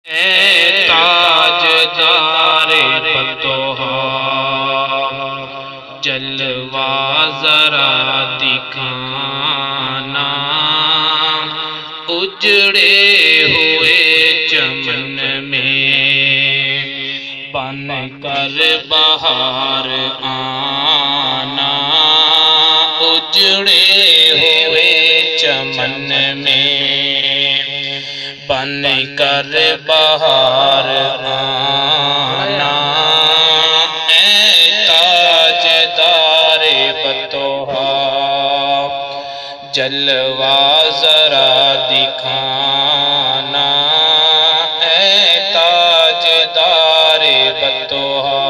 اے تاجدار فتوحا جلوہ ذرا دکھانا، اجڑے ہوئے چمن میں بن کر بہار آنا، اجڑے ہوئے چمن میں بن کر بہار آنا، اے تاجدار فتوحا جلوہ ذرا دکھانا، اے تاجدار فتوحا۔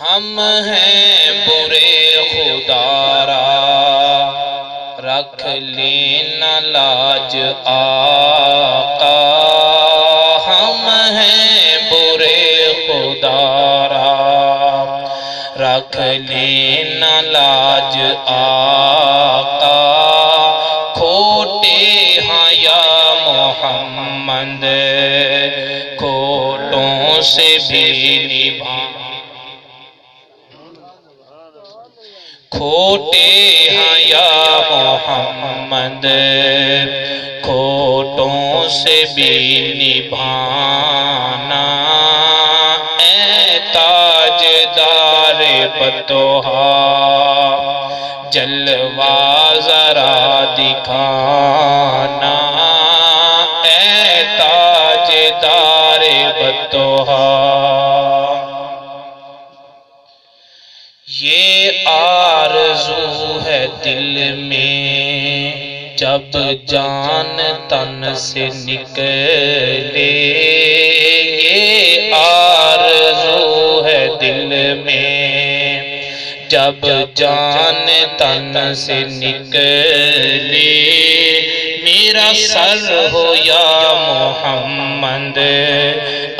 ہم ہیں برے خدا را رکھ لینا لاج آقا، ہم ہیں برے خدا را رکھ لینا لاج آقا، کھوٹے ہاں یا محمد کھوٹوں سے بھی نبھا، کھوٹے ہاں یا محمد کھوٹوں سے بھی نبھانا، اے تاجدار فتوحا جلوہ ذرا دکھانا، اے تاجدار فتوحا۔ یہ آرزو ہے دل میں جب جان تن سے نکلے، یہ آرزو ہے دل میں جب جان تن سے نکلے، میرا سر ہو یا محمد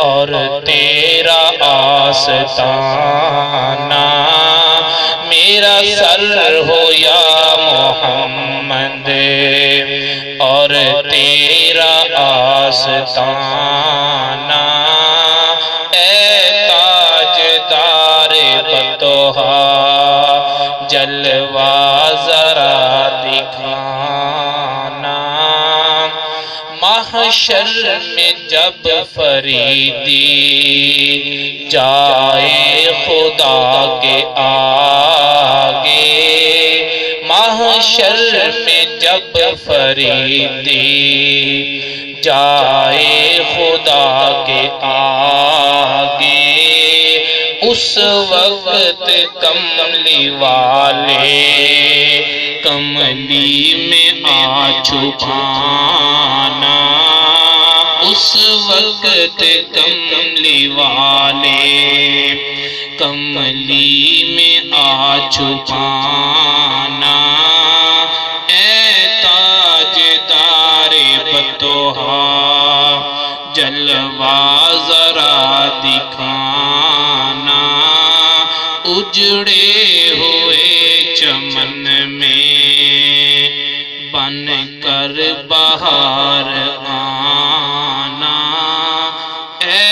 اور تیرا آستانہ، میرا سر ہو یا محمد اور تیرا آستانہ، اے تاجدار فتوحا جلوہ ذرا دکھانا، محشر میں جب فریدی جائے خدا کے آگے، محشر میں جب فریدی جائے خدا کے آگے، اس وقت کملی والے کملی میں آ چھپانا، اس وقت کملی والے کملی میں آ چھپانا، اے تاجدار فتوحا جلوہ ذرا دکھانا، اجڑے ہوئے چمن میں بن کر بہار آنا، اے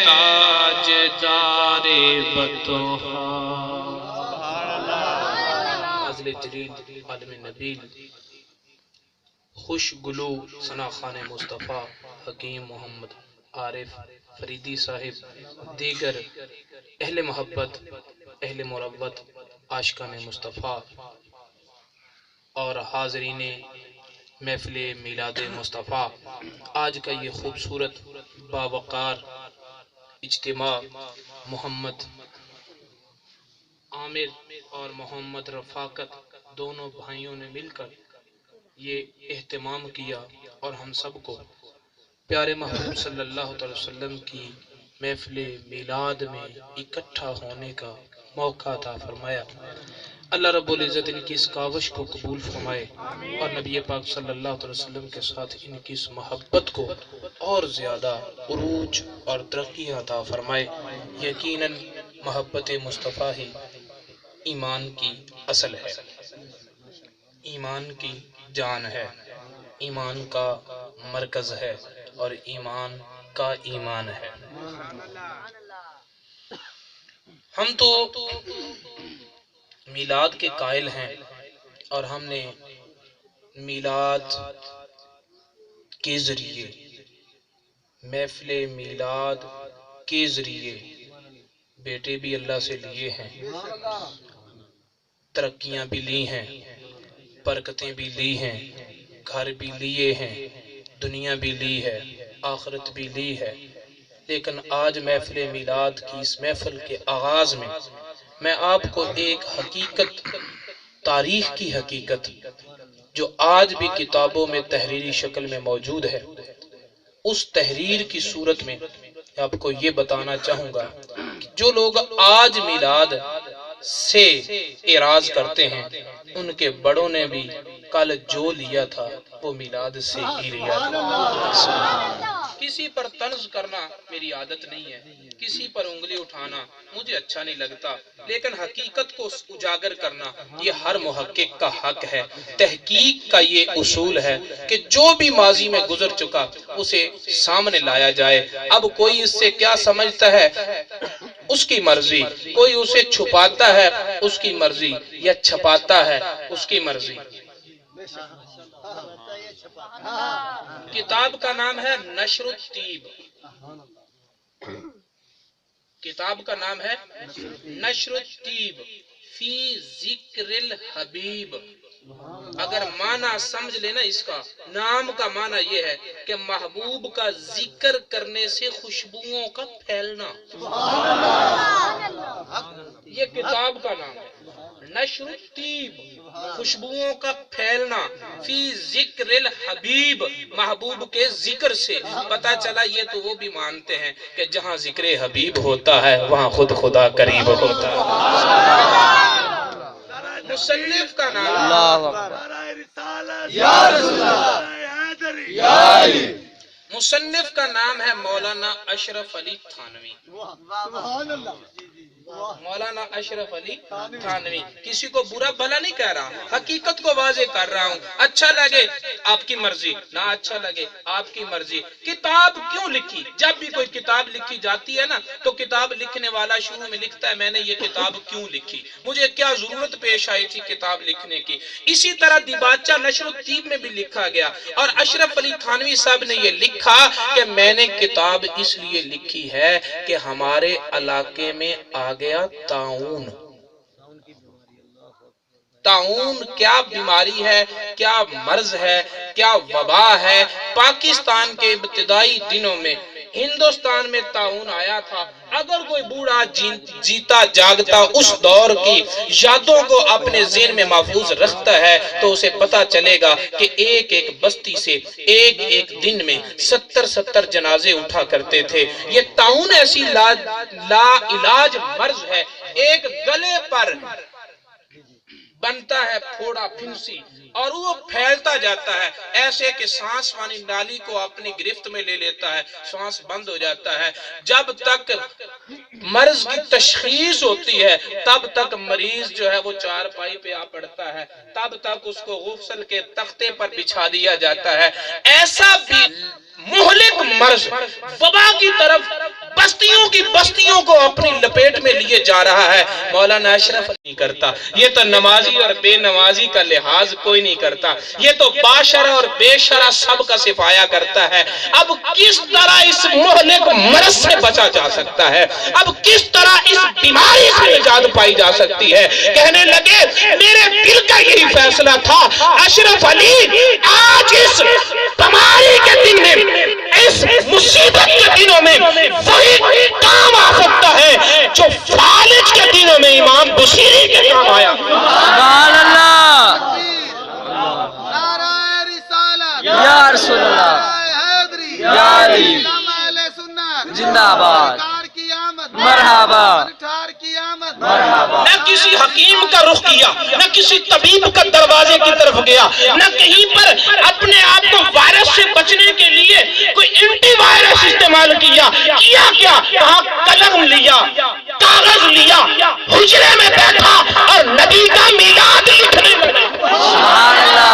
تاجدار فتوحا۔ غزل جرید عالم نبیل خوش گلو ثنا خان مصطفیٰ حکیم محمد عارف فریدی صاحب، دیگر اہل محبت، اہل مروت، عاشقان مصطفیٰ اور حاضرین محفل میلاد مصطفیٰ، آج کا یہ خوبصورت باوقار اجتماع محمد عامر اور محمد رفاقت دونوں بھائیوں نے مل کر یہ اہتمام کیا اور ہم سب کو پیارے محبوب صلی اللہ علیہ وسلم کی محفل میلاد میں اکٹھا ہونے کا موقع عطا فرمایا۔ اللہ رب العزت ان کی اس کاوش کو قبول فرمائے اور نبی پاک صلی اللہ علیہ وسلم کے ساتھ ان کی اس محبت کو اور زیادہ عروج اور ترقی عطا فرمائے۔ یقیناً محبت مصطفیٰ ہی ایمان کی اصل ہے، ایمان کی جان ہے، ایمان کا مرکز ہے اور ایمان کا ایمان ہے۔ ہم تو میلاد کے قائل ہیں اور ہم نے میلاد کے ذریعے، محفل میلاد کے ذریعے بیٹے بھی اللہ سے لیے ہیں، ترقیاں بھی لی ہیں، برکتیں بھی لی ہیں، گھر بھی لیے ہیں، دنیا بھی لی ہے، آخرت بھی لی ہے۔ لیکن آج محفل میلاد کی اس محفل کے آغاز میں آپ کو ایک حقیقت، تاریخ کی حقیقت جو آج بھی کتابوں میں تحریری شکل میں موجود ہے، اس تحریر کی صورت میں آپ کو یہ بتانا چاہوں گا کہ جو لوگ آج میلاد سے اعراض کرتے ہیں، ان کے بڑوں نے بھی کل جو لیا تھا وہ میلاد سے ہی لیا تھا۔ کسی پر طنز کرنا میری عادت نہیں ہے، کسی پر انگلی اٹھانا مجھے اچھا نہیں لگتا، لیکن حقیقت کو اجاگر کرنا یہ ہر محقق کا حق ہے۔ تحقیق کا یہ اصول ہے کہ جو بھی ماضی میں گزر چکا اسے سامنے لایا جائے۔ اب کوئی اس سے کیا سمجھتا ہے اس کی مرضی، کوئی اسے چھپاتا ہے اس کی مرضی، یا چھپاتا ہے اس کی مرضی۔ کتاب کا نام ہے نشر الطیب، کتاب کا نام ہے نشر الطیب فی ذکر الحبیب۔ اگر معنی سمجھ لینا اس کا، نام کا معنی یہ ہے کہ محبوب کا ذکر کرنے سے خوشبوؤں کا پھیلنا، یہ کتاب کا نام ہے۔ نشر الطیب، خوشبوؤں کا پھیلنا، فی ذکر الحبیب، محبوب کے ذکر سے۔ پتہ چلا یہ تو وہ بھی مانتے ہیں کہ جہاں ذکر حبیب ہوتا ہے وہاں خود خدا قریب ہوتا ہے۔ مصنف کا نام مصنف کا نام ہے مولانا اشرف علی تھانوی، مولانا اشرف علی تھانوی۔ کسی کو برا بھلا نہیں کہہ رہا، حقیقت کو واضح کر رہا ہوں۔ اچھا لگے آپ کی مرضی، نہ اچھا لگے آپ کی مرضی۔ کتاب کیوں لکھی؟ جب بھی کوئی کتاب لکھی جاتی ہے نا تو کتاب لکھنے والا شروع میں لکھتا ہے میں نے یہ کتاب کیوں لکھی، مجھے کیا ضرورت پیش آئی تھی کتاب لکھنے کی۔ اسی طرح دیباچہ نشر الطیب میں بھی لکھا گیا، اور اشرف علی تھانوی صاحب نے یہ لکھا کہ میں نے کتاب اس لیے لکھی ہے کہ ہمارے علاقے میں آ گیا طاعون۔ طاعون کیا بیماری ہے، کیا مرض ہے، کیا وبا ہے۔ پاکستان کے ابتدائی دنوں میں ہندوستان میں طاعون آیا تھا۔ اگر کوئی بوڑھا جیتا جاگتا اس دور کی یادوں کو اپنے ذہن میں محفوظ رکھتا ہے تو اسے پتا چلے گا کہ ایک ایک بستی سے ایک ایک دن میں 70 جنازے اٹھا کرتے تھے۔ یہ طاعون ایسی لا علاج مرض ہے، ایک گلے پر بنتا ہے پھوڑا پھنسی اور وہ پھیلتا جاتا ہے، ایسے کہ سانس وانی نالی کو اپنی گرفت میں لے لیتا ہے، سانس بند ہو جاتا ہے۔ جب تک مرض کی تشخیص ہوتی ہے تب تک مریض جو ہے وہ چارپائی پہ آ پڑتا ہے، تب تک اس کو غسل کے تختے پر بچھا دیا جاتا ہے۔ ایسا بھی مہلک مرض وبا کی طرف بستیوں کو اپنی لپیٹ میں لیے جا رہا ہے، مولانا اشرف نہیں کرتا۔ یہ تو نمازی اور بے نمازی کا لحاظ کوئی نہیں کرتا، یہ تو باشرہ اور بے شرع سب کا صفایا کرتا ہے۔ اب کس طرح اس مہلک مرض سے بچا جا سکتا ہے، اب کس طرح اس بیماری سے نجات پائی جا سکتی ہے؟ کہنے لگے میرے دل کا یہی فیصلہ تھا اشرف علی، آج اس بیماری کے دن میں، اس مصیبت کے دنوں میں وہی کام آ سکتا ہے جو فالج کے دنوں میں امام بصیری کے کام آیا۔ سبحان اللہ، نعرہ رسالت یا رسول اللہ، یا علی زندہ آباد، مرحبا مرحبا۔ نہ کسی حکیم کا رخ کیا، نہ کسی طبیب کا دروازے کی طرف گیا، نہ کہیں پر اپنے آپ کو وائرس سے بچنے کے لیے کوئی اینٹی وائرس استعمال کیا۔ کیا کہاں قلم لیا، کاغذ لیا، حجرے میں بیٹھا اور نبی کا میلاد لکھنے لگا۔ سبحان اللہ،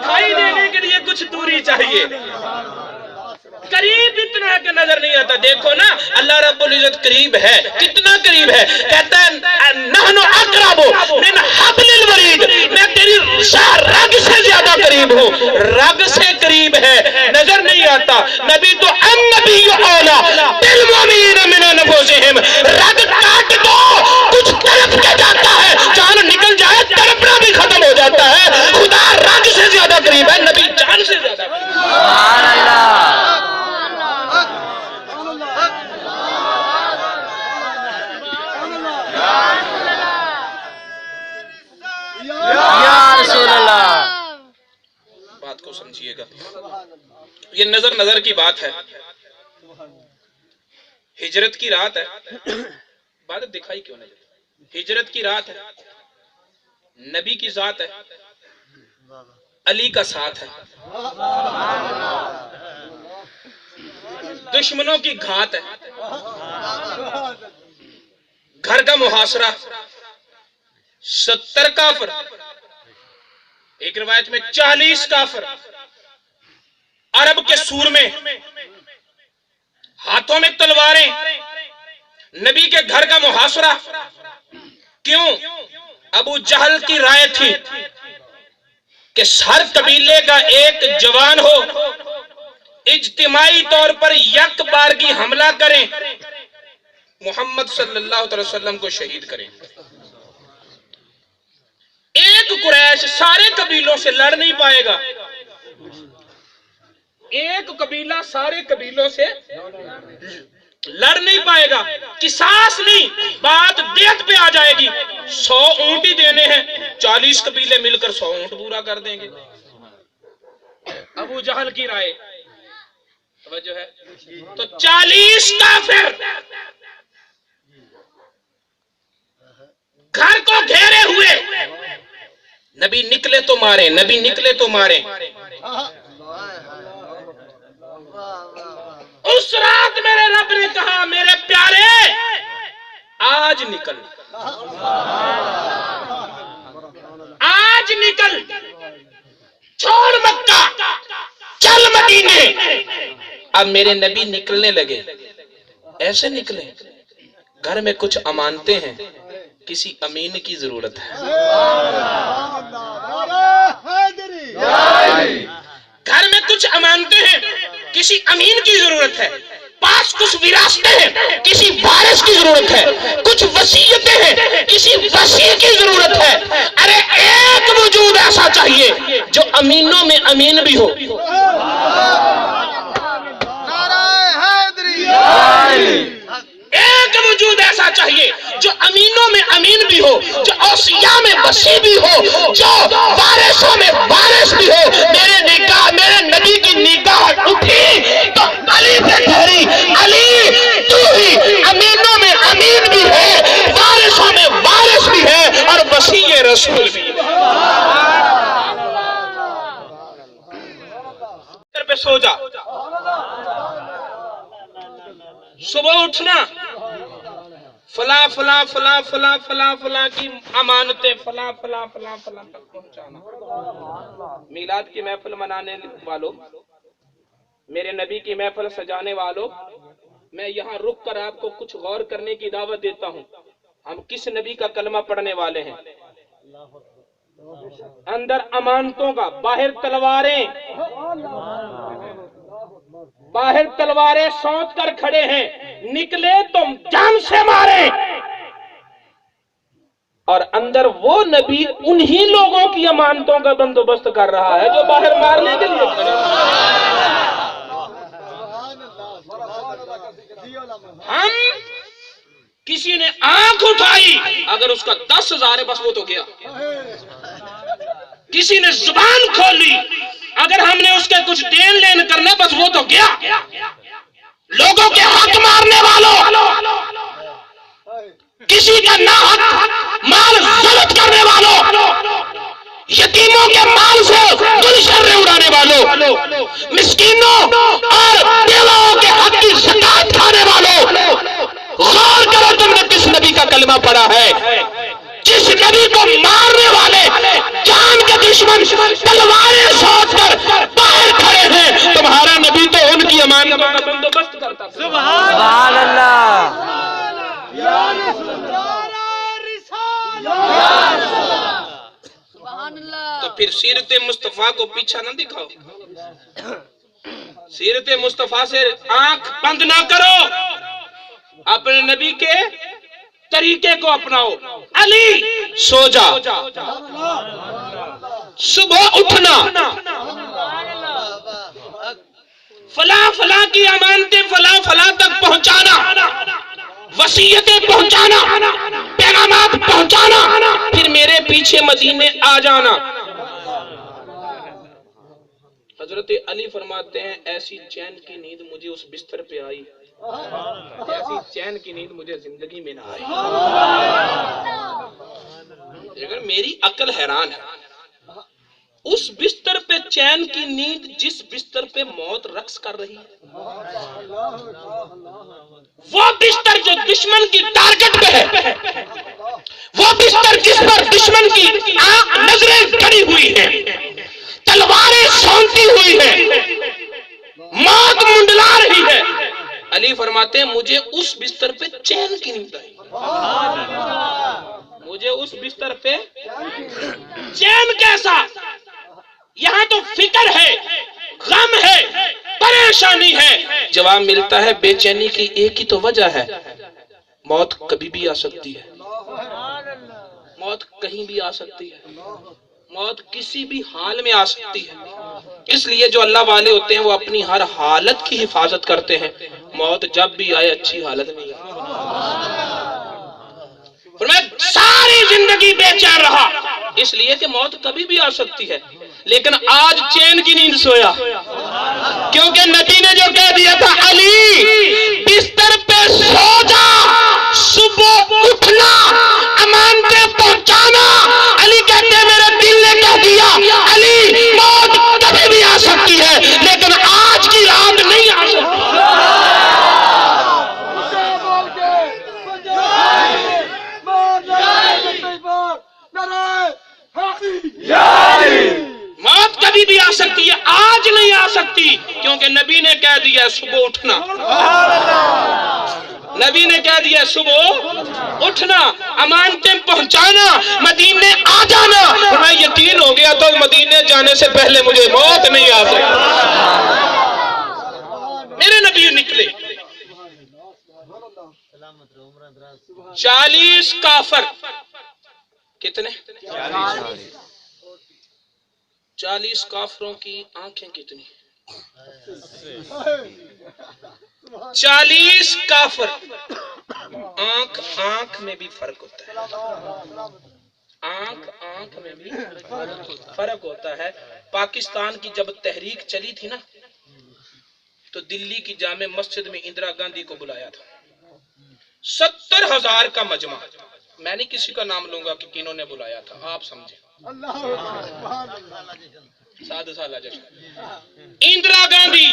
دکھائی دینے کے لیے کچھ دوری چاہیے، قریب اتنا ہے کہ نظر نہیں آتا. دیکھو نا اللہ رب العزت قریب ہے، کتنا قریب ہے. کہتا ہے نحن اقرب من حبل الورید، میں تیری رگ سے زیادہ قریب ہوں. رگ سے قریب ہے، نظر نہیں آتا. نبی تو النبی اولا بالمؤمنین من انفسہم، رگ کاٹ دو کچھ تڑپ کے جاتا ہے، جان نکل جائے تڑپنا بھی ختم ہو جاتا ہے. خدا رگ سے زیادہ قریب ہے، نبی جان سے زیادہ قریب ہے. سبحان اللہ. یا رسول اللہ. بات کو سمجھیے گا، یہ نظر کی بات ہے. ہجرت کی رات ہے، بات دکھائی کیوں نہیں؟ ہجرت کی رات ہے، نبی کی ذات ہے، علی کا ساتھ ہے، دشمنوں کی گھات ہے، گھر کا محاصرہ، 70 کافر، ایک روایت میں 40 کافر، عرب کے سور میں، ہاتھوں میں تلواریں، نبی کے گھر کا محاصرہ. کیوں؟ ابو جہل کی رائے تھی کہ ہر قبیلے کا ایک جوان ہو، اجتماعی طور پر یک بارگی حملہ کریں، محمد صلی اللہ علیہ وسلم کو شہید کریں. ایک قریش سارے قبیلوں سے لڑ نہیں پائے گا، ایک قبیلہ سارے قبیلوں سے لڑ نہیں پائے گا. قصاص نہیں، بات دیت پہ آ جائے گی. 100 اونٹ ہی دینے ہیں، 40 قبیلے مل کر 100 اونٹ پورا کر دیں گے. ابو جہل کی رائے توجہ ہے. تو 40 کافر گھر کو گھیرے ہوئے، نبی نکلے تو مارے، نبی نکلے تو مارے. اس رات میرے رب نے کہا میرے پیارے آج نکل، آج نکل، چھوڑ مکہ، چل مدینے. اب میرے نبی نکلنے لگے. ایسے نکلے، گھر میں کچھ امانتے ہیں، کسی امین کی ضرورت ہے. گھر میں کچھ امانتے ہیں، کسی امین کی ضرورت ہے. پاس کچھ وراثتیں ہیں، کسی وارث کی ضرورت ہے. کچھ وصیتیں ہیں، کسی وصی کی ضرورت ہے. ارے ایک وجود ایسا چاہیے جو امینوں میں امین بھی ہو. ایک وجود ایسا چاہیے جو امینوں میں امین بھی ہو، جو اوصیاء میں وصی بھی ہو، جو وارثوں میں وارث بھی ہو. میرے نبی کی نگاہ اٹھی تو علی پہ ٹھہری. علی تو ہی امینوں میں امین بھی ہے، وارثوں میں وارث بھی ہے، اور وصی رسول بھی ہے. پہ سو جا، صبح اٹھنا، فلاں فلاں فلاں فلاں فلاں فلاں کی امانتیں فلاں فلاں فلاں فلاں تک پہنچانا. میلاد کی محفل منانے والوں، میرے نبی کی محفل سجانے والوں، میں یہاں رک کر آپ کو کچھ غور کرنے کی دعوت دیتا ہوں. ہم کس نبی کا کلمہ پڑھنے والے ہیں؟ اندر امانتوں کا، باہر تلواریں، باہر تلواریں سونت کر کھڑے ہیں. نکلے تم جان سے مارے، اور اندر وہ نبی انہی لوگوں کی امانتوں کا بندوبست کر رہا ہے جو باہر مارنے کے لیے کھڑے. ہم کسی نے آنکھ اٹھائی، اگر اس کا 10,000 ہے بس وہ تو گیا. کسی نے زبان کھولی، اگر ہم نے اس کے کچھ دین لین کرنا بس وہ تو گیا. لوگوں کے حق مارنے والوں، کسی کا ناحق مال ضبط کرنے والوں، یتیموں کے مال سے گلشن اڑانے والوں، مسکینوں اور بیواؤں کے حق کی زکات کھانے والوں، غور کرو تم نے کس نبی کا کلمہ پڑھا ہے. جس نبی کو مارنے والے، جان کے دشمن تلواریں سو تو پھر سیرت مصطفیٰ کو پیچھا نہ دکھاؤ، سیرت مصطفیٰ سے آنکھ بند نہ کرو، اپنے نبی کے طریقے کو اپناؤ۔ علی سو جا، صبح اٹھنا، فلاں فلاں کی امانتیں فلاں فلاں تک پہنچانا، وصیتیں پہنچانا، پیغامات پہنچانا، پھر میرے پیچھے مدینے آ جانا۔ حضرت علی فرماتے ہیں ایسی چین کی نیند مجھے اس بستر پہ آئی، ایسی چین کی نیند مجھے زندگی میں نہ آئی۔ اگر میری عقل حیران ہے، اس بستر پہ چین کی نیند جس بستر پہ موت رقص کر رہی ہے، وہ بستر جو دشمن کی ٹارگٹ پہ ہے، وہ بستر جس پر دشمن کی نظریں کھڑی ہوئی ہیں، تلواریں سونتی ہوئی ہیں، موت منڈلا رہی ہے، علی فرماتے ہیں مجھے اس بستر پہ چین کی نیند آئی، مجھے اس بستر پہ چین کیسا؟ یہاں تو فکر ہے، غم ہے، پریشانی ہے۔ جواب ملتا ہے بے چینی کی ایک ہی تو وجہ ہے، موت کبھی بھی آ سکتی ہے، موت کہیں بھی آ سکتی ہے، موت کسی بھی حال میں آ سکتی ہے۔ اس لیے جو اللہ والے ہوتے ہیں وہ اپنی ہر حالت کی حفاظت کرتے ہیں، موت جب بھی آئے اچھی حالت نہیں آئے۔ فرمایا ساری زندگی بے چین رہا، اس لیے کہ موت کبھی بھی آ سکتی ہے، لیکن آج چین کی نیند سویا، کیونکہ نبی نے جو کہہ دیا تھا علی بستر پہ سو جا، صبح اٹھنا، امانتیں پہنچانا۔ علی کہتے ہیں میرے دل نے کہہ دیا علی موت کبھی بھی آ سکتی ہے لیکن آج کی رات نہیں آ سکتی۔ موت کبھی بھی آ سکتی ہے، آج نہیں آ سکتی، کیونکہ نبی نے کہہ دیا صبح اٹھنا، نبی نے کہہ دیا صبح اٹھنا، امانتیں پہنچانا، مدینے آ جانا۔ میں یقین ہو گیا تو مدینے جانے سے پہلے مجھے موت نہیں آ سکتی۔ میرے نبی نکلے، 40 کافر، کتنے؟ 40 کافروں کی آنکھیں کتنی؟ 40 کافر، آنکھ میں بھی فرق ہوتا ہے، آنکھ میں بھی فرق ہوتا ہے۔ پاکستان کی جب تحریک چلی تھی نا تو دلی کی جامع مسجد میں اندرا گاندھی کو بلایا تھا، 70,000 کا مجمع، میں نہیں کسی کا نام لوں گا کہ کنہوں نے بلایا تھا، آپ سمجھیں، سادہ سالہ جشن۔ اندرا گاندھی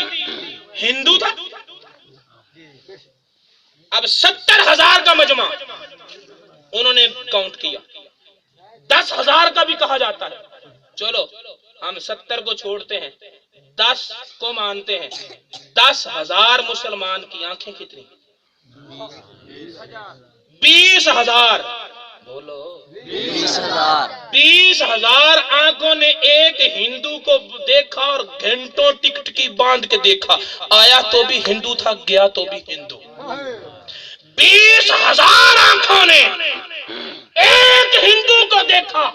ہندو تھا، اب 70,000 کا مجمع انہوں نے کاؤنٹ کیا، 10,000 کا بھی کہا جاتا ہے، چلو ہم 70 کو چھوڑتے ہیں، 10 کو مانتے ہیں، 10,000 مسلمان کی آنکھیں کتنی؟ 20,000، بولو 20,000 آنکھوں نے ایک ہندو کو دیکھا اور گھنٹوں ٹکٹکی باندھ کے دیکھا، آیا تو بھی ہندو تھا، گیا تو بھی ہندو۔ 20,000 آنکھوں نے ایک ہندو کو دیکھا،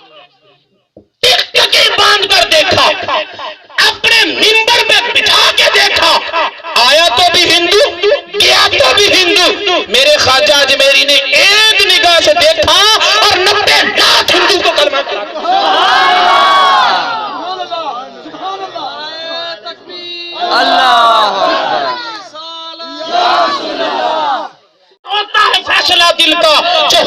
ٹکٹکی باندھ کر دیکھا، اپنے منبر میں بٹھا کے دیکھا، آیا تو بھی ہندو، گیا تو بھی ہندو۔ میرے خواجہ اجمیری نے ایک نگاہ سے دیکھا اور 90 لاکھ ہندو کو کلمہ ہوتا ہے فیصلہ دل کا، جو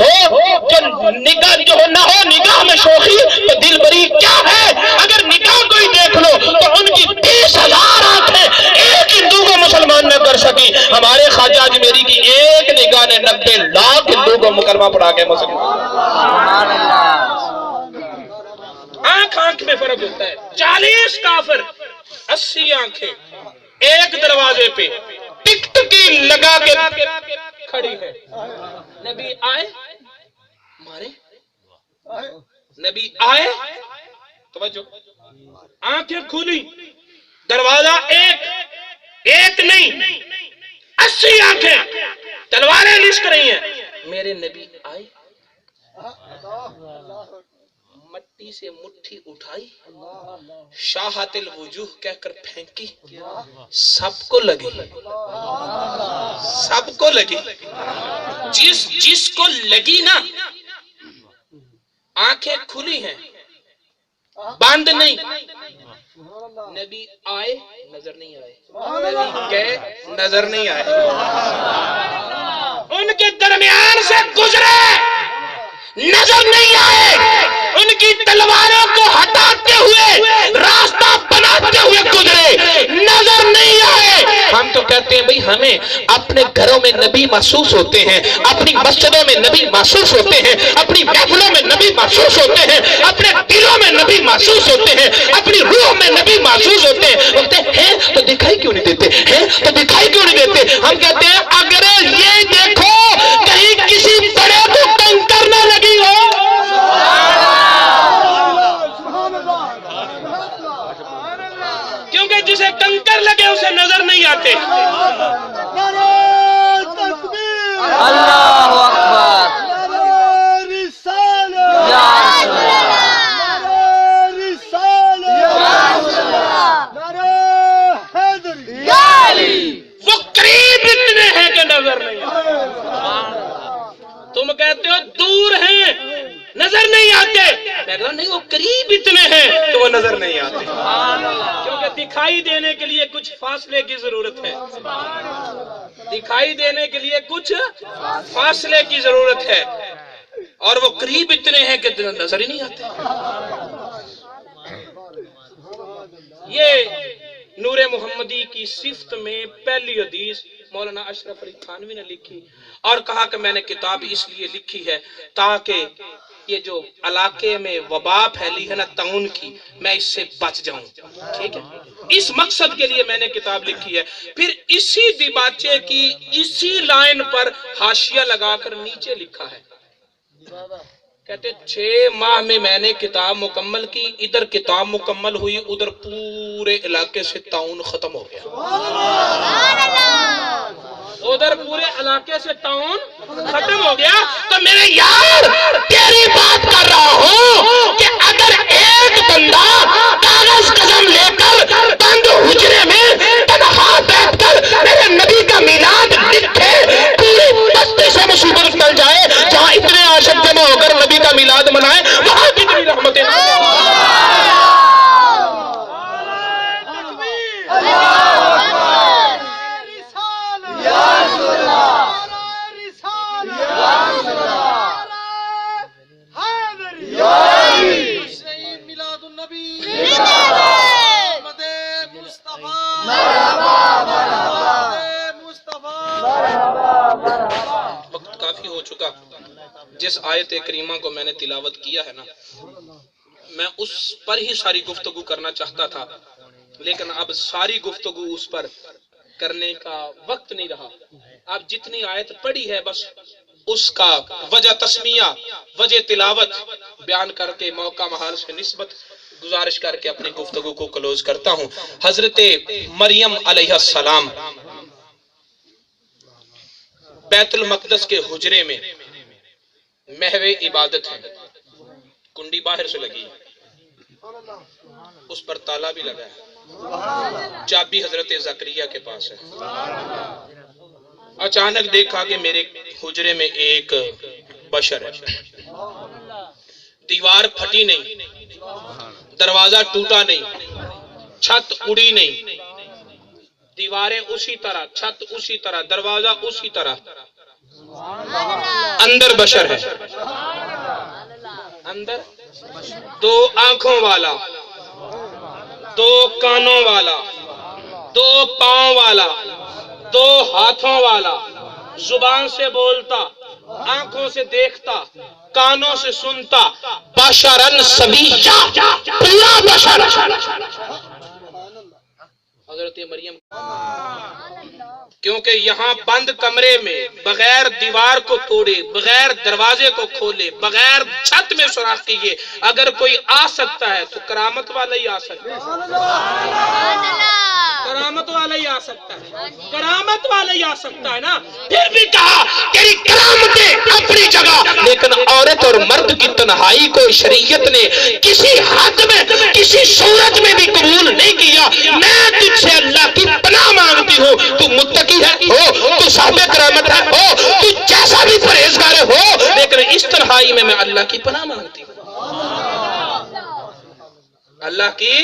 نگاہ جو نہ ہو نگاہ میں شوخی تو دل بری کیا ہے؟ اگر نگاہ کوئی دیکھ لو تو ان کی 20,000 آنکھیں ایک ہندو کو مسلمان نہ کر سکی، ہمارے خواجہ اجمیری کی ایک نگاہ نے 90 لاکھ ہندو کو مکلمہ پڑھا کے مسلمان۔ آنکھ میں فرق ہوتا ہے۔ 40 کافر، 80 آنکھیں ایک دروازے پہ ٹکٹکی لگا کے کھڑی ہے۔ نبی آئے مارے، نبی آئے توجہ، آنکھیں کھلی، دروازہ ایک نہیں 80 آنکھیں، تلواریں لشک رہی ہیں، میرے نبی آئے، مٹی سے مٹھی اٹھائی، شاہت الوجوہ کہہ کر پھینکی، سب کو لگی، سب کو لگی، جس کو لگی نا، آنکھیں کھلی ہیں، بند نہیں، نبی آئے نظر نہیں آئے، نبی گئے نظر نہیں آئے، ان کے درمیان سے گزرے نظر نہیں آئے، ان کی تلواروں کو ہٹاتے ہوئے راستہ بناتے ہوئے گزرے نظر نہیں آئے۔ ہم تو کہتے ہیں بھئی ہمیں اپنے گھروں میں نبی محسوس ہوتے ہیں، اپنی مسجدوں میں نبی محسوس ہوتے ہیں، اپنی محفلوں میں نبی محسوس ہوتے ہیں، اپنے دلوں میں نبی محسوس ہوتے ہیں، اپنی روح میں نبی محسوس ہوتے ہیں، بولتے ہیں تو دکھائی کیوں نہیں دیتے ہیں، تو دکھائی کیوں نہیں دیتے؟ ہم کہتے ہیں اگر یہ دیکھو کہیں کسی بڑے کو کنکر نہ لگی ہو، کیونکہ جسے کنکر لگے اسے نظر نہیں آتے۔ اللہ اکبر، وہ قریب اتنے ہیں کہ نظر نہیں آتے، تم کہتے ہو دور ہیں نظر نہیں آتے، میں کہتا نہیں وہ قریب اتنے ہیں کہ وہ نظر نہیں آتے، کیونکہ دکھائی دینے کے لیے کچھ فاصلے کی ضرورت ہے، دکھائی دینے کے لیے کچھ فاصلے کی ضرورت ہے، اور وہ قریب اتنے ہیں کہ نظر ہی نہیں آتے۔ یہ نور محمدی کی صفت میں پہلی حدیث مولانا اشرف علی تھانوی نے لکھی، اور کہا کہ میں نے کتاب اس لیے لکھی ہے تاکہ یہ جو علاقے میں وبا پھیلی ہے نا طاعون کی، میں اس سے بچ جاؤں، ٹھیک ہے، اس مقصد کے لیے میں نے کتاب لکھی ہے۔ پھر اسی دیباچے کی اسی لائن پر حاشیہ لگا کر نیچے لکھا ہے، کہتے 6 ماہ میں میں نے کتاب مکمل کی، ادھر کتاب مکمل ہوئی، ادھر پورے علاقے سے طاعون ختم ہو گیا، ادھر پورے علاقے سے طاعون ختم ہو گیا۔ تو میرے یار تیری بات کر رہا ہوں کہ اگر ایک بندہ کاغذ قلم لے کر بند حجرے میں تنہا بیٹھ کر میرے نبی کا میلاد لکھے، پوری بستی سے مصیبت ٹل جائے، جہاں اتنے عاشق جمع ہو کر نبی کا میلاد منائے وہاں کتنی رحمتیں۔ وقت کافی ہو چکا، جس آیت کریمہ کو میں نے تلاوت کیا ہے نا، میں اس پر ہی ساری گفتگو کرنا چاہتا تھا، لیکن اب ساری گفتگو اس پر کرنے کا وقت نہیں رہا۔ اب جتنی آیت پڑھی ہے بس اس کا وجہ تسمیہ، وجہ تلاوت بیان کر کے موقع محال سے نسبت گزارش کر کے اپنی گفتگو کو کلوز کرتا ہوں۔ حضرت مریم علیہ السلام بیت المقدس کے حجرے میں محو عبادت ہے، کنڈی باہر سے لگی ہے، اس پر تالا بھی لگا ہے، چابی حضرت زکریا کے پاس ہے۔ اچانک دیکھا کہ میرے حجرے میں ایک بشر ہے، دیوار پھٹی نہیں، دروازہ ٹوٹا نہیں، چھت اڑی نہیں، دیواریں اسی طرح، چھت اسی طرح، دروازہ اسی طرح، اندر بشر ہے، اندر 2 آنکھوں والا، 2 کانوں والا، 2 پاؤں والا، 2 ہاتھوں والا، زبان سے بولتا، آنکھوں سے دیکھتا، کانوں سے سنتا، بشرن سویہ، پورا بشر۔ حضرت مریم، کیونکہ یہاں بند کمرے میں بغیر دیوار کو توڑے، بغیر دروازے کو کھولے، بغیر چھت میں سوراخ کیے اگر کوئی آ سکتا ہے تو کرامت والا ہی آ سکتا ہے، کرامت والا ہی آ سکتا ہے، کرامت والا ہی آ سکتا ہے نا۔ پھر بھی کہا تیری کرامتیں اپنی جگہ، لیکن عورت اور مرد کی تنہائی کو شریعت نے کسی حد میں، کسی صورت میں بھی قبول نہیں کیا۔ میں تجھ سے اللہ کی پناہ مانگتی ہوں، تو متقی ہے ہو، تو صاحب کرامت ہے ہو، تو جیسا بھی پرہیزگار ہو، لیکن اس تنہائی میں اللہ کی پناہ مانگتی ہوں، اللہ کی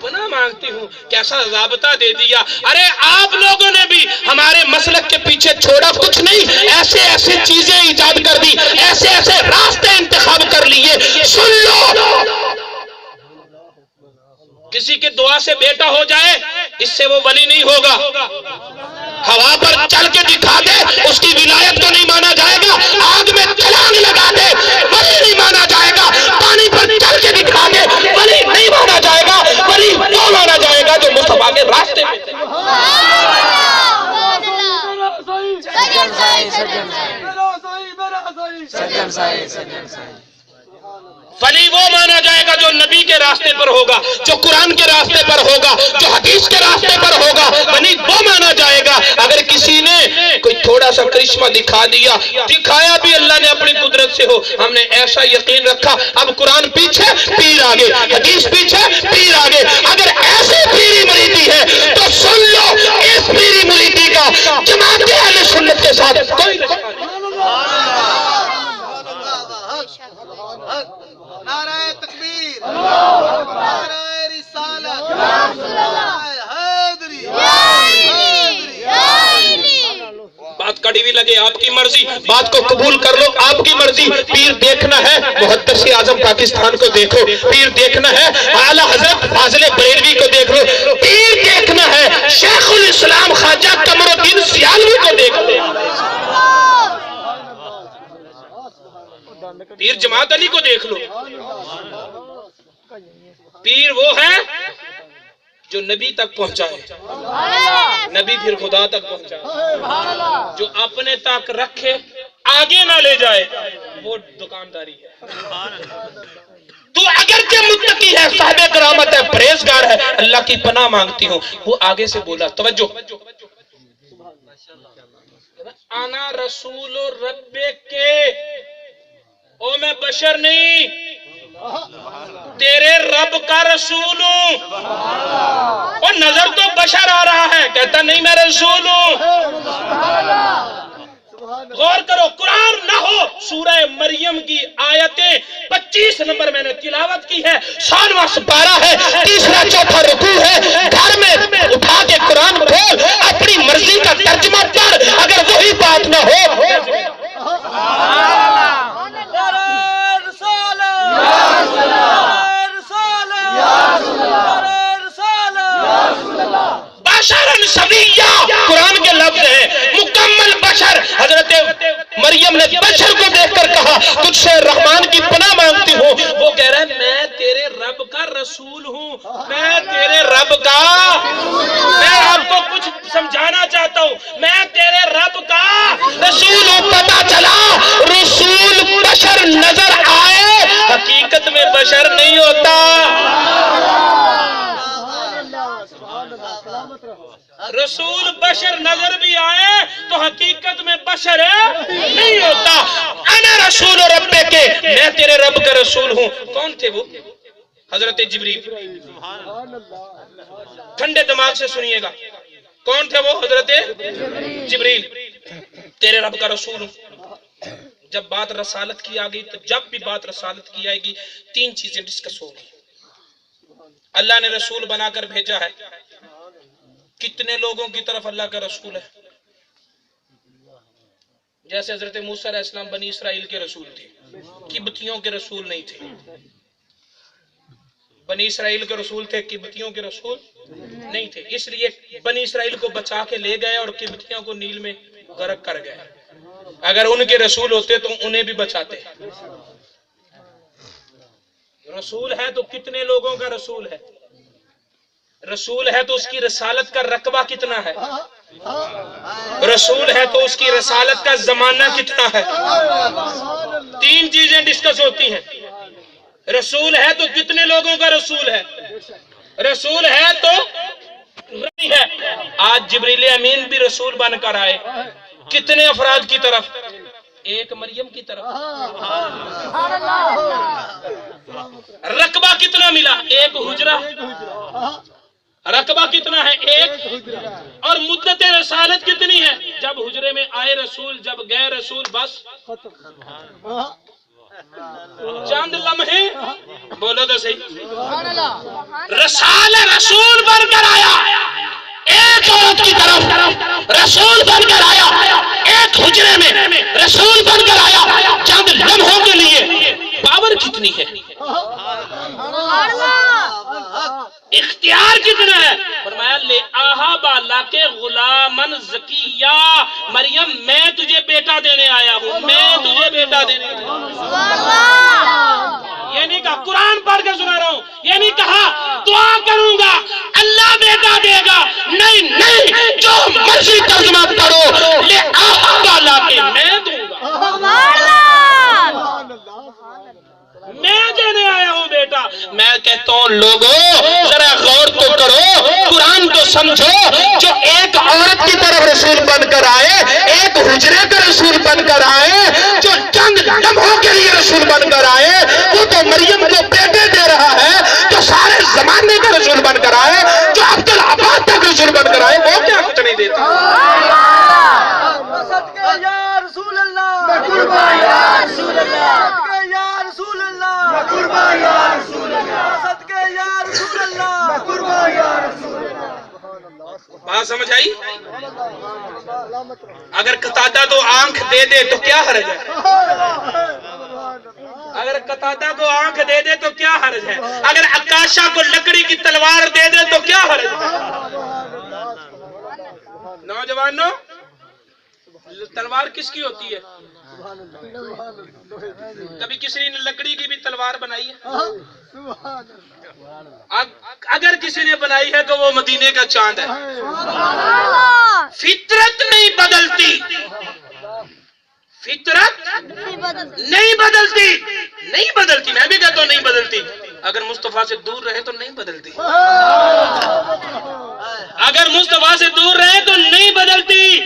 پناہ مانگتی ہوں۔ کیسا ضابطہ دے دیا۔ ارے آپ لوگوں نے بھی ہمارے مسلک کے پیچھے چھوڑا کچھ نہیں، ایسے ایسے چیزیں ایجاد کر دی، ایسے ایسے راستے انتخاب کر لیے۔ سن لو، کسی کے دعا سے بیٹا ہو جائے اس سے وہ ولی نہیں ہوگا، ہوا پر چل کے دکھا دے اس کی ولایت کو نہیں مانا جائے گا، آگ میں چھلانگ لگا دے ولی نہیں مانا جائے گا، پانی پر چل کے دکھا دے ولی نہیں مانا جائے گا، ولی وہ مانا جائے گا جو مصطفیٰ کے راستے میں تھے۔ ولی وہ مانا جائے گا جو نبی کے راستے پر ہوگا، جو قرآن کے راستے پر ہوگا، جو حدیث کے راستے پر ہوگا، ولی وہ مانا جائے گا۔ اگر کسی نے کوئی تھوڑا سا کرشمہ دکھا دیا، دکھایا بھی اللہ نے اپنی قدرت سے ہو، ہم نے ایسا یقین رکھا اب قرآن پیچھے پیر آگے، حدیث پیچھے پیر آگے، اگر ایسی پیری مریدی ہے تو سن لو اس پیری مریدی کا جماعت اہل سنت کے ساتھ کوئی رشتہ نہیں۔ نعرہ تکبیر، نعرہ رسالت، نعرہ حیدری، بات کڑی بھی لگے آپ کی مرضی، بات کو قبول کر لو آپ کی مرضی۔ پیر دیکھنا ہے محدث اعظم پاکستان کو دیکھو، پیر دیکھنا ہے اعلیٰ حضرت فاضل بریلوی کو دیکھ لو، پیر دیکھنا ہے شیخ الاسلام خواجہ قمر الدین سیالوی کو دیکھ لو، پیر جماعت علی کو دیکھ لو۔ پیر وہ ہے جو نبی تک پہنچائے، نبی پھر خدا تک پہنچائے، جو اپنے تک رکھے آگے نہ لے جائے وہ دکانداری ہے۔ تو اگرچہ متقی ہے، صاحب کرامت ہے، پرہیزگار ہے، اللہ کی پناہ مانگتی ہوں، وہ آگے سے بولا، توجہ، انا رسول رب کے، او میں بشر نہیں، تیرے رب کا رسول ہوں۔ اور نظر تو بشر آ رہا ہے، کہتا نہیں میں رسول ہوں۔ غور کرو، قرآن نہ ہو سورہ مریم کی آیتیں 25 نمبر میں نے تلاوت کی ہے، 100واں سپارہ ہے، تیسرا چوتھا رکوع ہے، گھر میں اٹھا کے قرآن کھول، اپنی مرضی کا ترجمہ پڑھ، اگر وہی بات نہ ہو بشرن سویہ، قرآن کے لفظ ہیں مکمل بشر۔ حضرت مریم نے بشر کو دیکھ کر کہا تجھ سے رحمان کی پناہ مانگتی ہوں، وہ کہہ رہا ہے میں تیرے رب کا رسول ہوں، میں تیرے رب کا، میں آپ کو کچھ سمجھانا چاہتا ہوں، میں تیرے رب کا رسول ہوں۔ پتہ چلا رسول بشر نظر آئے، حقیقت میں بشر نہیں ہوتا، رسول بشر نظر بھی آئے تو حقیقت میں بشر نہیں ہوتا۔ انا رسول رب کے، میں تیرے رب کا رسول ہوں۔ کون تھے وہ؟ حضرت جبریل۔ ٹھنڈے دماغ سے سنیے گا، کون تھے وہ؟ حضرت جبریل، تیرے رب کا رسول ہوں۔ جب بات رسالت کی آگئی تو جب بھی بات رسالت کی آئے گی 3 چیزیں ڈسکس ہوگی۔ اللہ نے رسول بنا کر بھیجا ہے، کتنے لوگوں کی طرف اللہ کا رسول ہے؟ جیسے حضرت موسیٰ علیہ السلام بنی اسرائیل کے رسول تھے، قبطیوں کے رسول نہیں تھے۔ بنی اسرائیل کے رسول تھے، قبطیوں کے رسول نہیں تھے، اس لیے بنی اسرائیل کو بچا کے لے گئے اور قبطیوں کو نیل میں غرق کر گئے۔ اگر ان کے رسول ہوتے تو انہیں بھی بچاتے۔ رسول ہے تو کتنے لوگوں کا رسول ہے؟ رسول ہے تو اس کی رسالت کا رقبہ کتنا ہے؟ رسول ہے تو اس کی رسالت کا زمانہ کتنا ہے؟ تین چیزیں ڈسکس ہوتی ہیں. رسول ہے تو کتنے لوگوں کا رسول ہے؟ رسول ہے تو ربی ہے. آج جبریل امین بھی رسول بن کر آئے. کتنے افراد کی طرف؟ ایک مریم کی طرف. رقبہ کتنا ملا؟ ایک حجرہ. رقبہ کتنا ہے؟ ایک. اور مدت رسالت کتنی ہے؟ جب حجرے میں آئے رسول، جب گئے رسول، بس چند لمحے. بولو تو صحیح. رسول بن کر آیا ایک عورت کی طرف، رسول بن کر آیا ایک حجرے میں، رسول بن کر آیا چند لمحوں کے لیے. پاور کتنی ہے؟ اختیار کتنا ہے؟ فرمایا لے آہا بالا کے غلامن زکیہ، مریم میں تجھے بیٹا دینے آیا ہوں، میں تجھے بیٹا دینے آیا ہوں. یہ نہیں کہا، قرآن پڑھ کے سنا رہا ہوں، یہ نہیں کہا دعا کروں گا اللہ بیٹا دے گا. نہیں نہیں، جو مرضی ترجمہ پڑھو، لے آہا بالا کے میں دوں گا، میں دینے آیا ہوں بیٹا. میں کہتا ہوں لوگوں ذرا غور تو کرو، قرآن تو سمجھو. جو ایک عورت کی طرف رسول بن کر آئے، ایک حجرے کا رسول بن کر آئے، جو چند لمحوں کے لیے رسول بن کر آئے، وہ تو مریم کو بیٹے دے رہا ہے. جو سارے زمانے کا رسول بن کر آئے، جو عبدالعباد تک رسول بن کر آئے، وہ کیا کچھ نہیں دیتا. یا رسول اللہ، یا رسول اللہ، یا رسول اللہ، یا رسول اللہ، صدقے یا رسول اللہ، یا رسول اللہ. بات سمجھ آئی؟ اگر قتادہ کو آنکھ دے دے تو کیا حرج ہے؟ اگر قتادہ کو آنکھ دے دے تو کیا حرج ہے؟ اگر عکاشہ کو لکڑی کی تلوار دے دے تو کیا حرج ہے؟ نوجوانوں، تلوار کس کی ہوتی ہے؟ کبھی کسی نے لکڑی کی بھی تلوار بنائی ہے؟ اگر کسی نے بنائی ہے تو وہ مدینے کا چاند ہے. فطرت نہیں بدلتی، فطرت نہیں بدلتی، نہیں بدلتی. میں بھی کہتا ہوں نہیں بدلتی. اگر مصطفیٰ سے دور رہے تو نہیں بدلتی، اگر مصطفیٰ سے دور رہے تو نہیں بدلتی،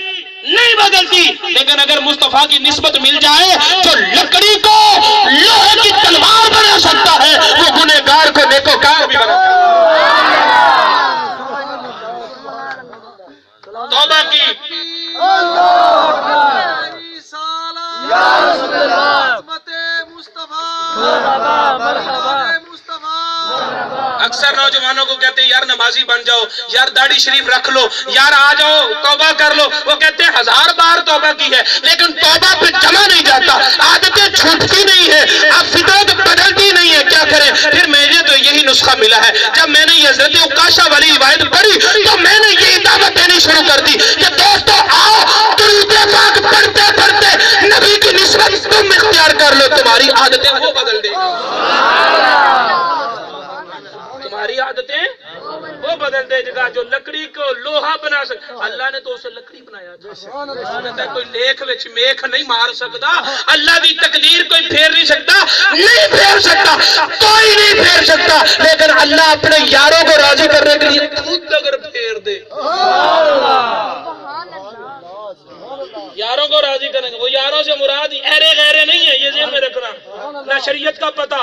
نہیں بدلتی. لیکن اگر مصطفیٰ کی نسبت مل جائے، جو لکڑی کو لوہے کی تلوار بنا سکتا ہے، وہ گنہگار کو نیکوکار بھی بنا سکتا ہے. توبہ کی اکثر نوجوانوں کو کہتے ہیں یار نمازی بن جاؤ، یار داڑھی شریف رکھ لو، یار آ جاؤ توبہ کر لو. وہ کہتے ہیں 1000 بار توبہ کی ہے، لیکن توبہ پہ جمع نہیں جاتا، عادتیں چھوٹتی نہیں ہے، اب فطرت بدلتی نہیں ہے. کیا کریں؟ پھر مجھے تو یہی نسخہ ملا ہے. جب میں نے یہ حضرت عکاشہ والی روایت پڑھی تو میں نے یہی دعوت دینی شروع کر دی کہ دوستو آؤ درود پاک پڑھتے پڑھتے نبی کی نسبت تم اختیار کر لو، تمہاری عادتیں وہ بدل دے گا، تمہاری عادتیں وہ بدل دے گا. جو لکڑی کو لوہا بنا سکتا، اللہ نے تو اسے لکڑی بنایا تھا. کوئی لیکھ وچ میکھ نہیں مار سکتا، اللہ کی تقدیر کوئی پھیر نہیں سکتا، نہیں پھیر سکتا، کوئی نہیں پھیر سکتا. لیکن اللہ اپنے یاروں کو راضی کرنے کے لیے خود اگر پھیر دے، یاروں کو راضی کریں گے. وہ یاروں سے مراد ایرے غیرے نہیں ہے، یہ ذہن میں رکھنا. نہ شریعت کا پتہ،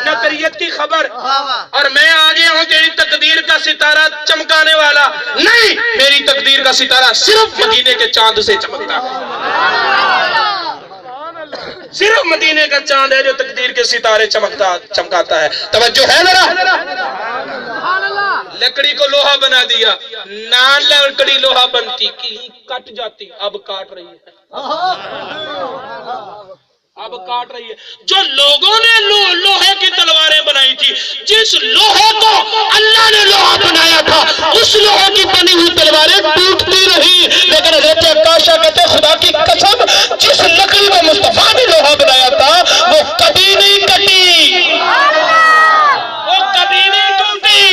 نہ طریقت کی خبر، اور میں آ گیا ہوں تیری تقدیر کا ستارہ چمکانے والا. نہیں، میری تقدیر کا ستارہ صرف مدینے کے چاند سے چمکتا ہے. صرف مدینے کا چاند ہے جو تقدیر کے ستارے چمکاتا ہے. توجہ ہے ذرا. لکڑی کو لوہا بنا دیا، نہ لکڑی لوہا بنتی، کٹ جاتی، اب کاٹ رہی ہے، اب کاٹ رہی ہے. جو لوگوں نے لوہے کی تلواریں بنائی تھی، جس لوہے کو اللہ نے لوہا بنایا تھا، اس لوہے کی بنی ہوئی تلواریں ٹوٹتی رہی. لیکن حضرت عکاشہ کہتے خدا کی قسم، جس لکڑی کو مصطفیٰ نے لوہا بنایا تھا وہ کبھی نہیں کٹی، وہ کبھی نہیں ٹوٹی.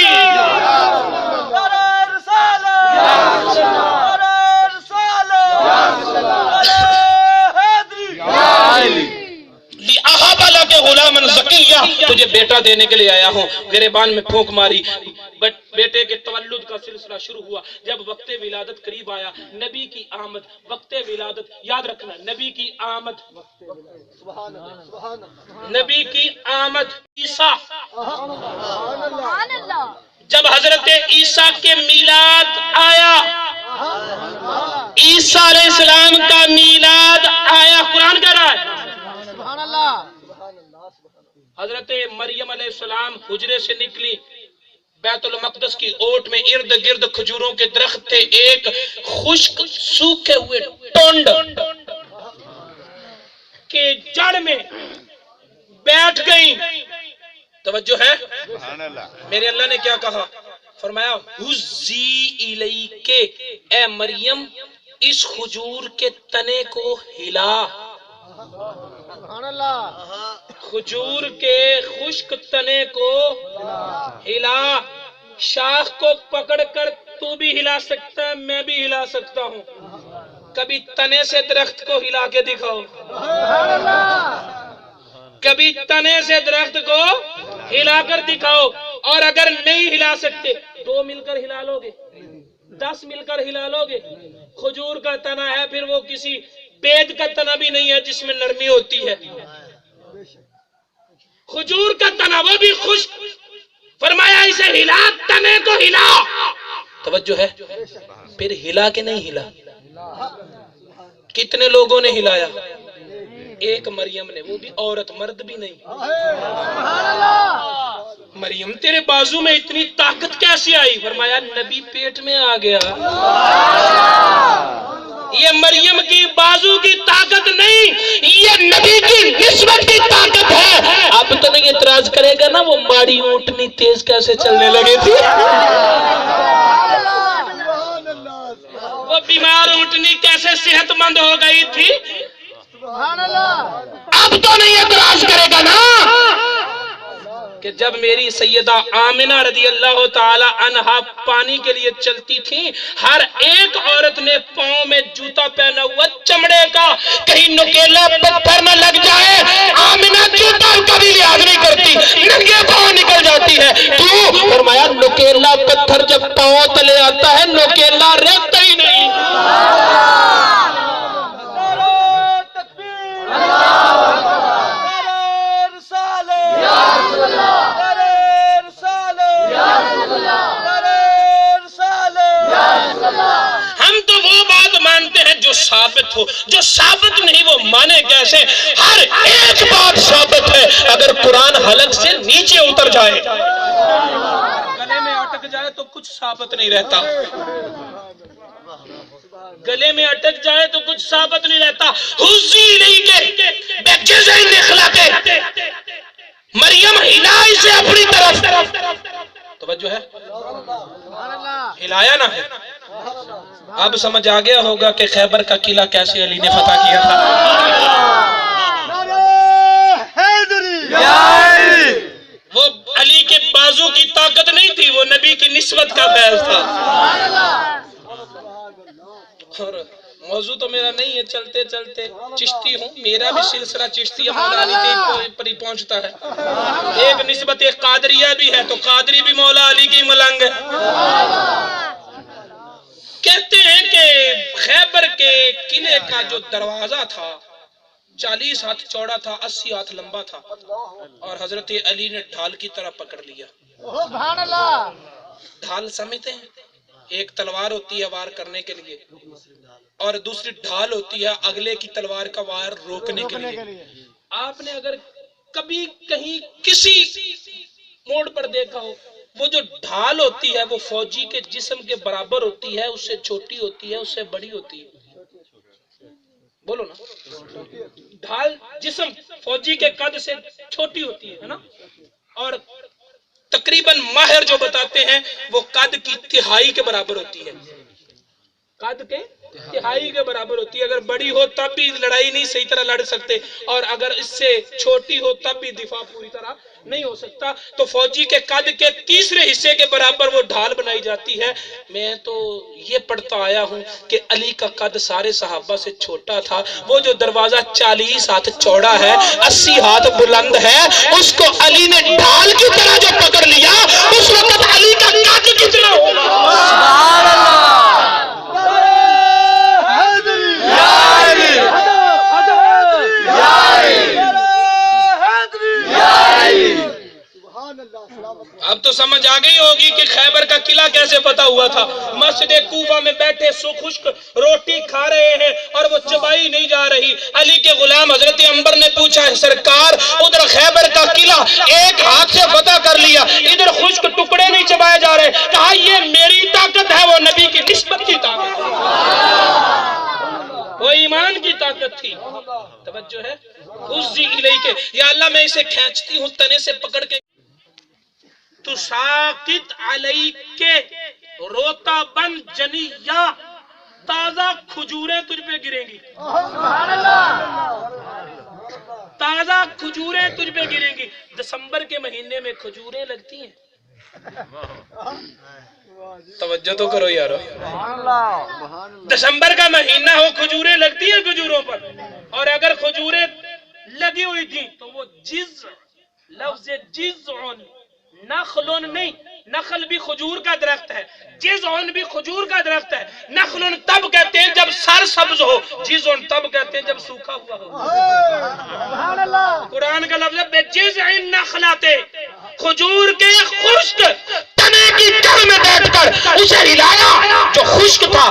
جوتا دینے کے لیے آیا ہوں. گریبان میں پھونک ماری. بیٹے کے تولد کا سلسلہ شروع ہوا. جب وقت ولادت قریب آیا, نبی کی آمد, وقت ولادت یاد رکھنا, نبی کی آمد, نبی کی آمد. عیسیٰ, جب حضرت عیسیٰ کے میلاد آیا, عیسیٰ علیہ السلام کا میلاد آیا, قرآن کہہ رہا ہے. حضرت مریم علیہ السلام حجرے سے نکلی, بیت المقدس کی اوٹ میں ارد گرد کھجوروں کے درخت تھے, ایک خشک سوکھے ہوئے ٹونڈ کے جڑ میں بیٹھ گئی. توجہ ہے, میرے اللہ نے کیا کہا, فرمایا حزی الیک, اے مریم اس کھجور کے تنے کو ہلا. کھجور کے خشک تنے کو ہلا. شاخ کو پکڑ کر تو بھی ہلا سکتا ہے, میں بھی ہلا سکتا ہوں. کبھی تنے سے درخت کو ہلا کے دکھاؤ, کبھی تنے سے درخت کو ہلا کر دکھاؤ. اور اگر نہیں ہلا سکتے, 2 مل کر ہلا لو گے, 10 مل کر ہلا لو گے. کھجور کا تنا ہے, پھر وہ کسی بید کا تنا بھی نہیں ہے جس میں نرمی ہوتی ہے. کھجور کا تنا وہ بھی خشک, فرمایا اسے ہلا, تنے کو ہلا. توجہ ہے, پھر ہلا کے نہیں ہلا. کتنے لوگوں نے ہلایا؟ ایک مریم نے, وہ بھی عورت, مرد بھی نہیں. مریم تیرے بازو میں اتنی طاقت کیسے آئی؟ فرمایا نبی پیٹ میں آ گیا. یہ مریم کی بازو کی طاقت نہیں, یہ نبی کی نسبت کی طاقت ہے. اب تو نہیں اعتراض کرے گا نا, وہ ماڑی اونٹنی تیز کیسے چلنے لگی تھی, وہ بیمار اونٹنی کیسے صحت مند ہو گئی تھی. اب تو نہیں اعتراض کرے گا نا کہ جب میری سیدہ آمنہ رضی اللہ تعالی عنہا پانی کے لیے چلتی تھی, ہر ایک عورت نے پاؤں میں جوتا پہنا ہوا چمڑے کا, کہیں نکیلا پتھر نہ لگ جائے. آمنہ جوتا کبھی لحاظ نہیں کرتی, ننگے پاؤں نکل جاتی ہے. کیوں؟ فرمایا نکیلا پتھر جب پاؤں تلے آتا ہے, نکیلا رہتا ہی نہیں. ہم تو وہ بات مانتے ہیں جو ثابت ہو, جو ثابت نہیں وہ مانے کیسے؟ ہر ایک بات ثابت ہے. اگر قرآن حلق سے نیچے اتر جائے, گلے میں اٹک جائے تو کچھ ثابت نہیں رہتا. گلے میں اٹک جائے تو کچھ ثابت نہیں رہتا. حزی نہیں کے بجزء اخلاق, مریم ہلا اسے اپنی طرف. توجہ ہے, ہلایا نہ ہے. اب سمجھ آ گیا ہوگا کہ خیبر کا قلعہ کیسے علی نے فتح کیا تھا. وہ علی کے بازو کی طاقت نہیں تھی, وہ نبی کی نسبت کا فیض تھا. اور موضوع تو میرا نہیں ہے, چلتے چلتے چشتی ہوں, میرا بھی سلسلہ چشتی مولا علی پر ہی پہنچتا ہے. ایک نسبت ایک قادریہ بھی ہے, تو قادری بھی مولا علی کی ملنگ ہے. کہتے ہیں کہ خیبر کے قلعے کا جو دروازہ تھا 40 ہاتھ چوڑا تھا, 80 ہاتھ لمبا تھا, اور حضرت علی نے ڈھال کی طرح پکڑ لیا. ڈھال سمجھتے ہیں, ایک تلوار ہوتی ہے وار کرنے کے لیے, اور دوسری ڈھال ہوتی ہے اگلے کی تلوار کا وار روکنے کے لیے. آپ نے اگر کبھی کہیں کسی موڑ پر دیکھا ہو, وہ جو ڈھال ہوتی ہے وہ فوجی کے جسم کے برابر ہوتی ہے, اس سے چھوٹی ہوتی ہے, اس سے بڑی ہوتی ہے. بولو نا, ڈھال جسم فوجی کے قد سے چھوٹی ہوتی ہے نا, اور تقریباً ماہر جو بتاتے ہیں وہ قد کی 1/3 کے برابر ہوتی ہے. قد کے تہائی کے برابر ہوتی ہے. اگر بڑی ہو تب بھی لڑائی نہیں صحیح طرح لڑ سکتے, اور اگر اس سے چھوٹی ہو تب بھی دفاع پوری طرح نہیں ہو سکتا. تو فوجی کے قد کے تیسرے حصے کے برابر وہ ڈھال بنائی جاتی ہے. میں تو یہ پڑھتا آیا ہوں کہ علی کا قد سارے صحابہ سے چھوٹا تھا. وہ جو دروازہ 40 ہاتھ چوڑا ہے, 80 ہاتھ بلند ہے, اس کو علی نے ڈھال کی طرح جو پکڑ لیا, اس وقت علی کا قد کتنا ہوگا؟ سبحان اللہ. اب تو سمجھ آ گئی ہوگی کہ خیبر کا قلعہ کیسے فتح ہوا تھا. مسجد کوفہ میں بیٹھے خشک روٹی کھا رہے ہیں اور وہ چبائی نہیں جا رہی. علی کے غلام حضرت عنبر نے پوچھا, سرکار ادھر خیبر کا قلعہ ایک ہاتھ سے فتح کر لیا, ادھر خشک ٹکڑے نہیں چبائے جا رہے. کہا یہ میری طاقت ہے, وہ نبی کی نسبت کی طاقت ہے, وہ ایمان کی طاقت تھی. توجہ ہے. غزی الیک, یا اللہ میں اسے کھینچتی ہوں تنے سے پکڑ کے, تو ساقط علیک روتا بن جنیا, تازہ کھجوریں تجھ پہ گریں گی. تازہ کھجوریں تجھ پہ گریں گی. دسمبر کے مہینے میں کھجوریں لگتی ہیں. توجہ تو کرو یارو. دسمبر کا مہینہ ہو, کھجوریں لگتی ہیں کھجوروں پر. اور اگر کھجوریں لگی ہوئی تھی تو وہ جز, لفظ جزعن, نخلون نہیں, نخل بھی کھجور کا درخت ہے, جزعن بھی کھجور کا درخت ہے. نخلون تب کہتے ہیں جب سر سبز ہو, جزعن تب کہتے ہیں جب سوکھا ہوا ہو. قرآن کا لفظ ہے بجزع النخلۃ, کھجور کے خشک تنے کی جڑ میں بیٹھ کر اسے ہلایا. جو خشک تھا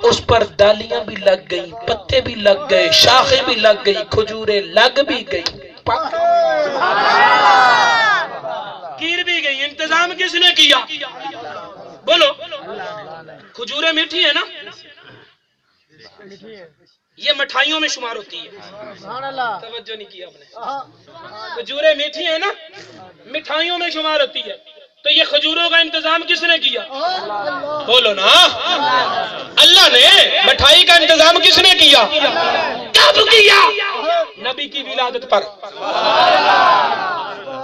اس پر ڈالیاں بھی لگ گئی, پتے بھی لگ گئے, شاخیں بھی لگ گئی, کھجوریں لگ بھی گئی, گر بھی گئی. انتظام کس نے کیا؟ بولو. کھجوریں میٹھی ہیں نا, یہ مٹھائیوں میں شمار ہوتی ہے. توجہ نہیں کیا آپ نے. کھجوریں میٹھی ہیں نا, مٹھائیوں میں شمار ہوتی ہے. تو یہ کھجوروں کا انتظام کس نے کیا؟ بولو نا. اللہ نے. مٹھائی کا انتظام کس نے کیا؟ کب کیا؟ نبی کی ولادت پر.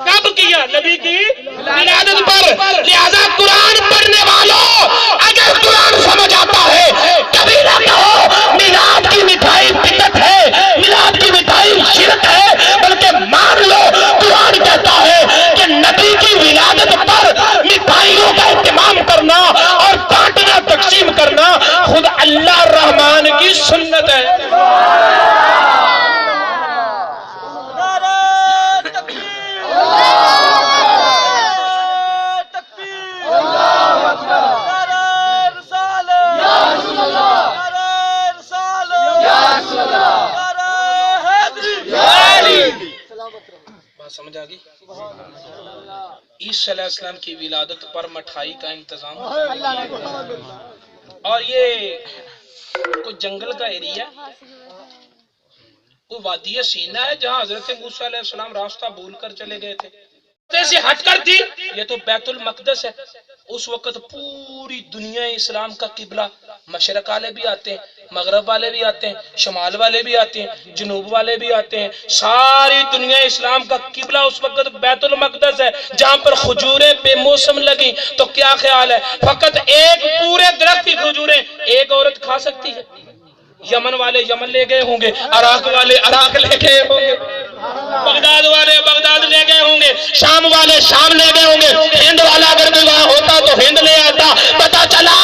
کب کیا؟ نبی کی ولادت پر. لہذا قرآن پڑھنے والوں, اگر قرآن سمجھ آتا ہے کبھی نہ کہو میلاد کی مٹھائی بدعت ہے, میلاد کی مٹھائی شرک ہے, بلکہ مان لو قرآن کہتا ہے کہ نبی کی ولادت پر مٹھائیوں کا اہتمام کرنا اور بانٹنا تقسیم کرنا خود اللہ الرحمن کی سنت ہے. سمجھ آ گئی. عیسیٰ علیہ السلام کی ولادت پر مٹھائی کا انتظام. اور یہ کوئی جنگل کا ایریا, کوئی وادی سینا ہے جہاں حضرت موسیٰ علیہ السلام راستہ بھول کر چلے گئے تھے. سے ہٹ کر تھی. یہ تو بیت المقدس ہے. اس وقت پوری دنیا اسلام کا قبلہ, مشرق والے بھی آتے ہیں, مغرب والے بھی آتے ہیں, شمال والے بھی آتے ہیں, جنوب والے بھی آتے ہیں. ساری دنیا اسلام کا قبلہ اس وقت بیت المقدس ہے, جہاں پر کھجوریں بے موسم لگیں. تو کیا خیال ہے, فقط ایک پورے درخت کی کھجوریں ایک عورت کھا سکتی ہے؟ یمن والے یمن لے گئے ہوں گے, عراق والے عراق لے گئے ہوں گے, بغداد والے بغداد لے گئے ہوں گے, شام والے شام لے گئے ہوں گے, ہند والا اگر کوئی وہاں ہوتا تو ہند لے آتا. پتا چلا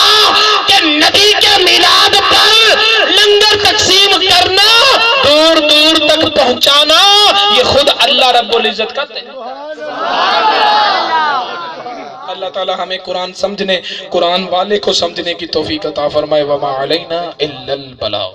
کہ نبی کے میلاد پر لنگر تقسیم کرنا, دور دور تک پہنچانا, یہ خود اللہ رب العزت کا ہے. اللہ تعالی ہمیں قرآن سمجھنے, قرآن والے کو سمجھنے کی توفیق عطا فرمائے. وما علینا الا البلاغ.